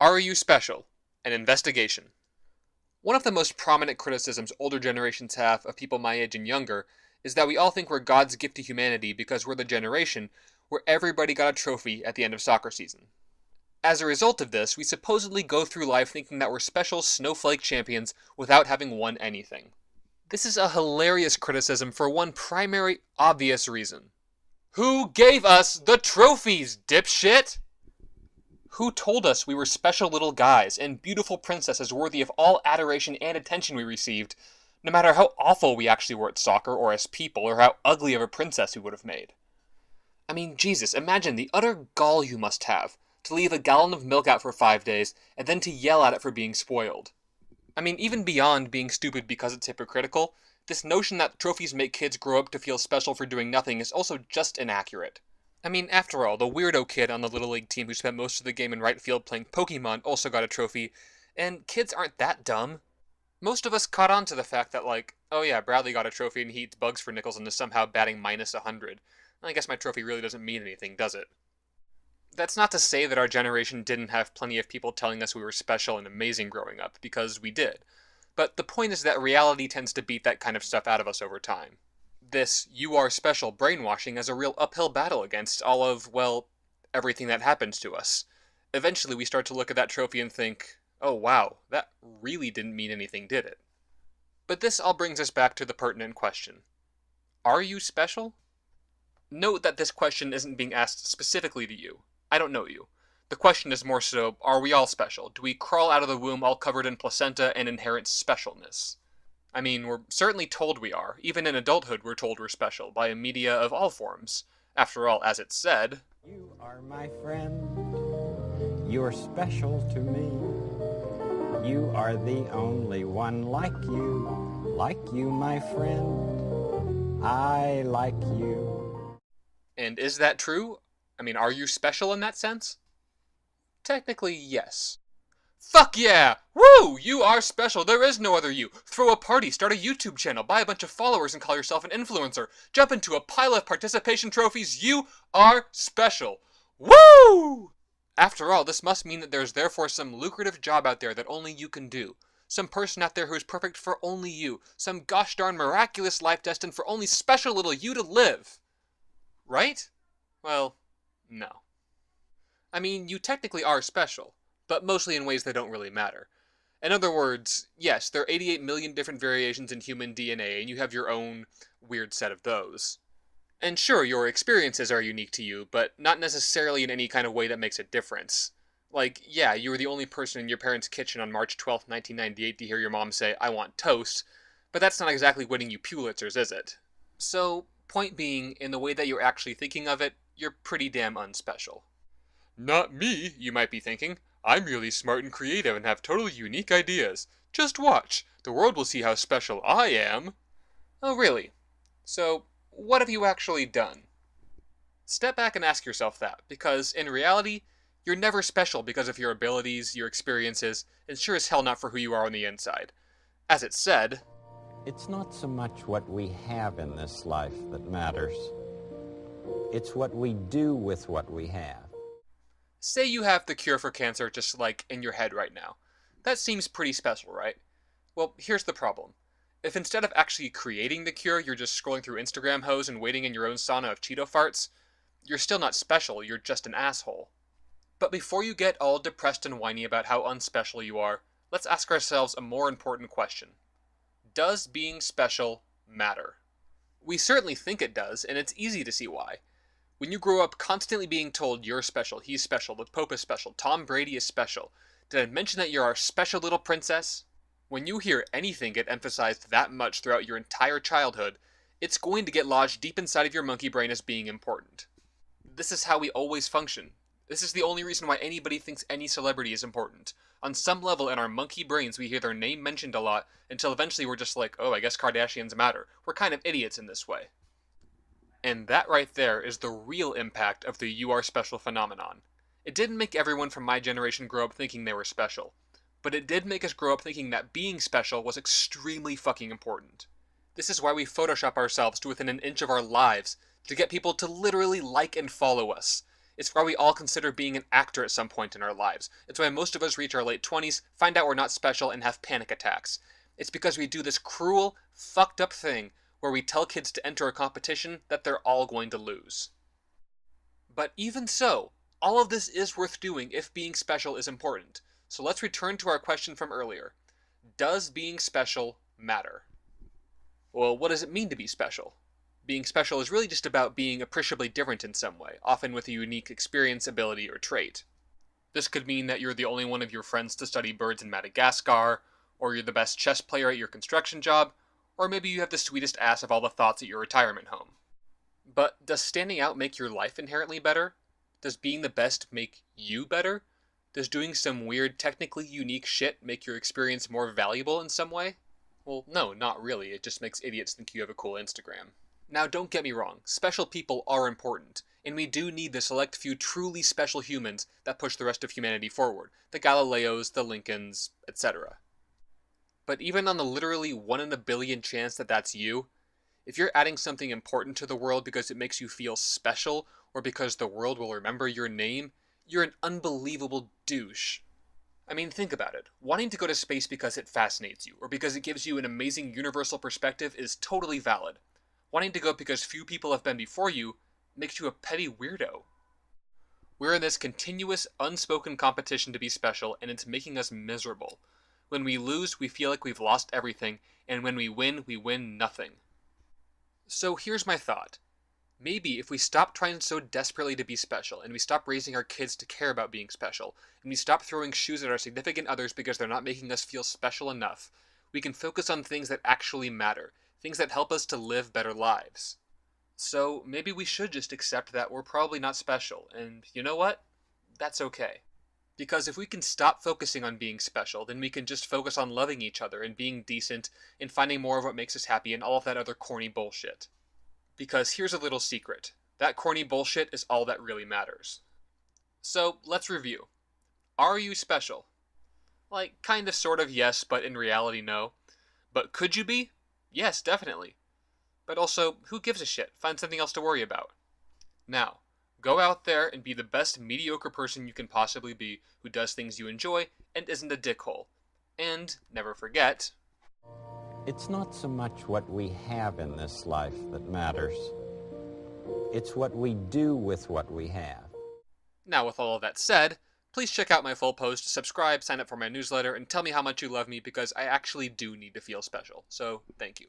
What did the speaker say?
Are you special? An investigation. One of the most prominent criticisms older generations have of people my age and younger is that we all think we're God's gift to humanity because we're the generation where everybody got a trophy at the end of soccer season. As a result of this, we supposedly go through life thinking that we're special snowflake champions without having won anything. This is a hilarious criticism for one primary, obvious reason. Who gave us the trophies, dipshit? Who told us we were special little guys and beautiful princesses worthy of all adoration and attention we received, no matter how awful we actually were at soccer or as people or how ugly of a princess we would have made? I mean, Jesus, imagine the utter gall you must have to leave a gallon of milk out for 5 days and then to yell at it for being spoiled. I mean, even beyond being stupid because it's hypocritical, this notion that trophies make kids grow up to feel special for doing nothing is also just inaccurate. I mean, after all, the weirdo kid on the Little League team who spent most of the game in right field playing Pokemon also got a trophy, and kids aren't that dumb. Most of us caught on to the fact that, like, oh yeah, Bradley got a trophy and he eats bugs for nickels and is somehow batting minus 100. I guess my trophy really doesn't mean anything, does it? That's not to say that our generation didn't have plenty of people telling us we were special and amazing growing up, because we did. But the point is that reality tends to beat that kind of stuff out of us over time. This "you are special" brainwashing is a real uphill battle against all of, well, everything that happens to us. Eventually we start to look at that trophy and think, oh wow, that really didn't mean anything, did it? But this all brings us back to the pertinent question. Are you special? Note that this question isn't being asked specifically to you. I don't know you. The question is more so, are we all special? Do we crawl out of the womb all covered in placenta and inherent specialness? I mean, we're certainly told we are. Even in adulthood we're told we're special, by a media of all forms. After all, as it's said, "You are my friend. You're special to me. You are the only one like you. Like you, my friend. I like you." And is that true? I mean, are you special in that sense? Technically, yes. Fuck yeah! Woo! You are special. There is no other you. Throw a party, start a YouTube channel, buy a bunch of followers and call yourself an influencer. Jump into a pile of participation trophies. You are special. Woo! After all, this must mean that there's therefore some lucrative job out there that only you can do. Some person out there who is perfect for only you. Some gosh darn miraculous life destined for only special little you to live. Right? Well, no. I mean, you technically are special, but mostly in ways that don't really matter. In other words, yes, there are 88 million different variations in human DNA, and you have your own weird set of those. And sure, your experiences are unique to you, but not necessarily in any kind of way that makes a difference. Like, yeah, you were the only person in your parents' kitchen on March 12th, 1998 to hear your mom say, "I want toast," but that's not exactly winning you Pulitzers, is it? So, point being, in the way that you're actually thinking of it, you're pretty damn unspecial. Not me, you might be thinking. I'm really smart and creative and have totally unique ideas. Just watch. The world will see how special I am. Oh, really? So, what have you actually done? Step back and ask yourself that, because in reality, you're never special because of your abilities, your experiences, and sure as hell not for who you are on the inside. As it's said, It's not so much what we have in this life that matters. It's what we do with what we have. say you have the cure for cancer just like in your head right now. That seems pretty special, right? Well, here's the problem. If instead of actually creating the cure, you're just scrolling through Instagram hoes and waiting in your own sauna of Cheeto farts, you're still not special, you're just an asshole. But before you get all depressed and whiny about how unspecial you are, let's ask ourselves a more important question. Does being special matter? We certainly think it does, and it's easy to see why. When you grow up constantly being told you're special, he's special, the Pope is special, Tom Brady is special, did I mention that you're our special little princess? When you hear anything get emphasized that much throughout your entire childhood, it's going to get lodged deep inside of your monkey brain as being important. This is how we always function. This is the only reason why anybody thinks any celebrity is important. On some level in our monkey brains we hear their name mentioned a lot until eventually we're just like, oh, I guess Kardashians matter. We're kind of idiots in this way. And that right there is the real impact of the "you are special" phenomenon. It didn't make everyone from my generation grow up thinking they were special. But it did make us grow up thinking that being special was extremely fucking important. This is why we Photoshop ourselves to within an inch of our lives, to get people to literally like and follow us. It's why we all consider being an actor at some point in our lives. It's why most of us reach our late 20s, find out we're not special, and have panic attacks. It's because we do this cruel, fucked up thing where we tell kids to enter a competition that they're all going to lose. But even so, all of this is worth doing if being special is important. So let's return to our question from earlier. Does being special matter? Well, what does it mean to be special? Being special is really just about being appreciably different in some way, often with a unique experience, ability, or trait. This could mean that you're the only one of your friends to study birds in Madagascar, or you're the best chess player at your construction job, or maybe you have the sweetest ass of all the thoughts at your retirement home. But does standing out make your life inherently better? Does being the best make you better? Does doing some weird, technically unique shit make your experience more valuable in some way? Well, no, not really. It just makes idiots think you have a cool Instagram. Now, don't get me wrong, special people are important, and we do need the select few truly special humans that push the rest of humanity forward. The Galileos, the Lincolns, etc. But even on the literally 1 in a billion chance that that's you, if you're adding something important to the world because it makes you feel special, or because the world will remember your name, you're an unbelievable douche. I mean, think about it. Wanting to go to space because it fascinates you, or because it gives you an amazing universal perspective is totally valid. Wanting to go because few people have been before you makes you a petty weirdo. We're in this continuous, unspoken competition to be special, and it's making us miserable. When we lose, we feel like we've lost everything, and when we win nothing. So here's my thought. Maybe if we stop trying so desperately to be special, and we stop raising our kids to care about being special, and we stop throwing shoes at our significant others because they're not making us feel special enough, we can focus on things that actually matter, things that help us to live better lives. So maybe we should just accept that we're probably not special, and you know what? That's okay. Because if we can stop focusing on being special, then we can just focus on loving each other and being decent and finding more of what makes us happy and all of that other corny bullshit. Because here's a little secret. That corny bullshit is all that really matters. So, let's review. Are you special? Like, kind of, sort of, yes, but in reality, no. But could you be? Yes, definitely. But also, who gives a shit? Find something else to worry about. Now, go out there and be the best mediocre person you can possibly be, who does things you enjoy and isn't a dickhole. And never forget, It's not so much what we have in this life that matters. It's what we do with what we have. now with all of that said, please check out my full post, subscribe, sign up for my newsletter, and tell me how much you love me because I actually do need to feel special. So, thank you.